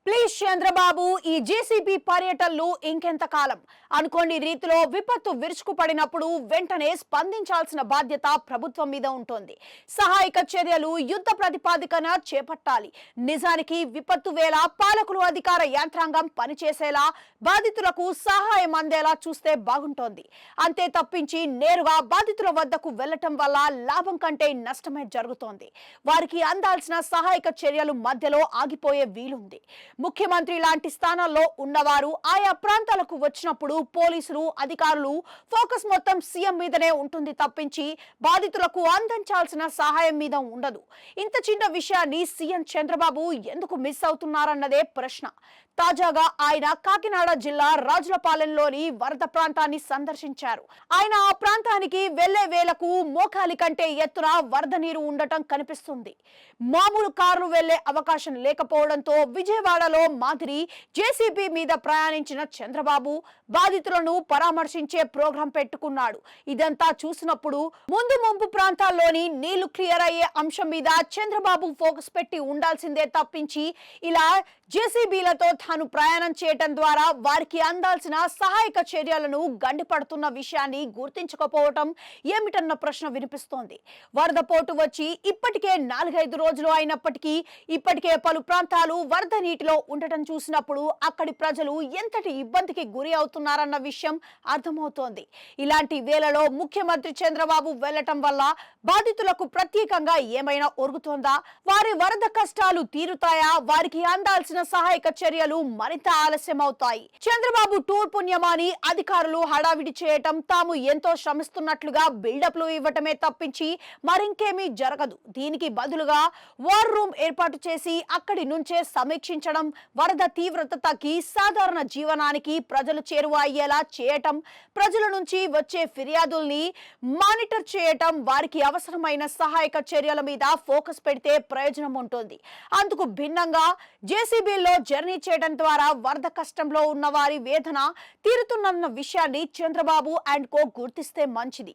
Please Chandrababu ఈ JCB పర్యటనలు ఇంకెంత కాలం అనుకోని రీతిలో విపత్తు విరుచుకుపడినప్పుడు వెంటనే స్పందించాల్సిన బాధ్యత ప్రభుత్వం మీద ఉంటుంది. సహాయక చర్యలు యుద్ధ ప్రతిపాదికన చేపట్టాలి. నిజానికి విపత్తు వేళ పాలకులు అధికార యంత్రాంగం పనిచేసేలా బాధితులకు సహాయం అందేలా చూస్తే బాగుంటోంది. అంతే తప్పించి నేరుగా బాధితుల వద్దకు వెళ్లటం వల్ల లాభం కంటే నష్టమే జరుగుతోంది. వారికి అందాల్సిన సహాయక చర్యలు మధ్యలో ఆగిపోయే వీలుంది. ముఖ్యమంత్రి లాంటి స్థానాల్లో ఉన్నవారు ఆయా ప్రాంతాలకు వచ్చినప్పుడు పోలీసులు అధికారులు ఫోకస్ మొత్తం సీఎం మీదనే ఉంటుంది తప్పించి బాధితులకు అందించాల్సిన సహాయం మీద ఉండదు. ఇంత చిన్న విషయాన్ని సీఎం చంద్రబాబు ఎందుకు మిస్ అవుతున్నారన్నదే ప్రశ్న. తాజాగా ఆయన కాకినాడ జిల్లా రాజులపాలెంలోని వరద ప్రాంతాన్ని సందర్శించారు. ఆయన ఆ ప్రాంతానికి వెళ్లే వేళకు మోకాలి కంటే ఎత్తున వరద నీరు ఉండటం కనిపిస్తుంది. మామూలు కార్లు వెళ్లే అవకాశం లేకపోవడంతో విజయవాడలో మాదిరి జేసీబీ మీద ప్రయాణించిన చంద్రబాబు బాధితులను పరామర్శించే ప్రోగ్రాం పెట్టుకున్నాడు. ఇదంతా చూసినప్పుడు ముంపు ప్రాంతాల్లోని నీళ్లు క్లియర్ అయ్యే అంశం మీద చంద్రబాబు ఫోకస్ పెట్టి ఉండాల్సిందే తప్పించి ఇలా జేసీబీలతో తాను ప్రయాణం చేయటం ద్వారా వారికి అందాల్సిన సహాయక చర్యలను గండిపడుతున్న విషయాన్ని గుర్తించకపోవటం ఏమిటన్న ప్రశ్న వినిపిస్తోంది. వరద పోటు వచ్చి ఇప్పటికే 4-5 రోజులు అయినప్పటికీ ఇప్పటికే పలు ప్రాంతాలు వరద నీటిలో ఉండటం చూసినప్పుడు అక్కడి ప్రజలు ఎంతటి ఇబ్బందికి గురి అవుతున్నారన్న విషయం అర్థమవుతోంది. ఇలాంటి వేళలో ముఖ్యమంత్రి చంద్రబాబు వెళ్లటం వల్ల బాధితులకు ప్రత్యేకంగా ఏమైనా ఒరుగుతోందా? వారి వరద కష్టాలు తీరుతాయా? వారికి అందాల్సిన సహాయక చర్యలు మరింత ఆలస్యం అవుతాయి. చంద్రబాబు టూర్ పుణ్యమాని అధికారులు హడావిడి చేయటం, తాము ఎంతో శ్రమిస్తున్నట్లుగా బిల్డప్లు ఇవ్వటమే తప్పించి మరింకేమీ జరగదు. దీనికి బదులుగా వార్ రూమ్ ఏర్పాటు చేసి అక్కడి నుంచే సమీక్షించడం, వరద తీవ్రత తగ్గి సాధారణ జీవనానికి ప్రజలు చేరువ అయ్యేలా చేయటం, ప్రజల నుంచి వచ్చే ఫిర్యాదుల్ని మానిటర్ చేయటం, వారికి అవసరమైన సహాయక చర్యల మీద ఫోకస్ పెడితే ప్రయోజనం ఉంటుంది. అందుకు భిన్నంగా జేసీబీలో జర్నీ చేయడం ద్వారా వరద కష్టంలో ఉన్న వారి వేదన తీరుతున్న విషయాన్ని చంద్రబాబు అండ్ కో గుర్తిస్తే మంచిది.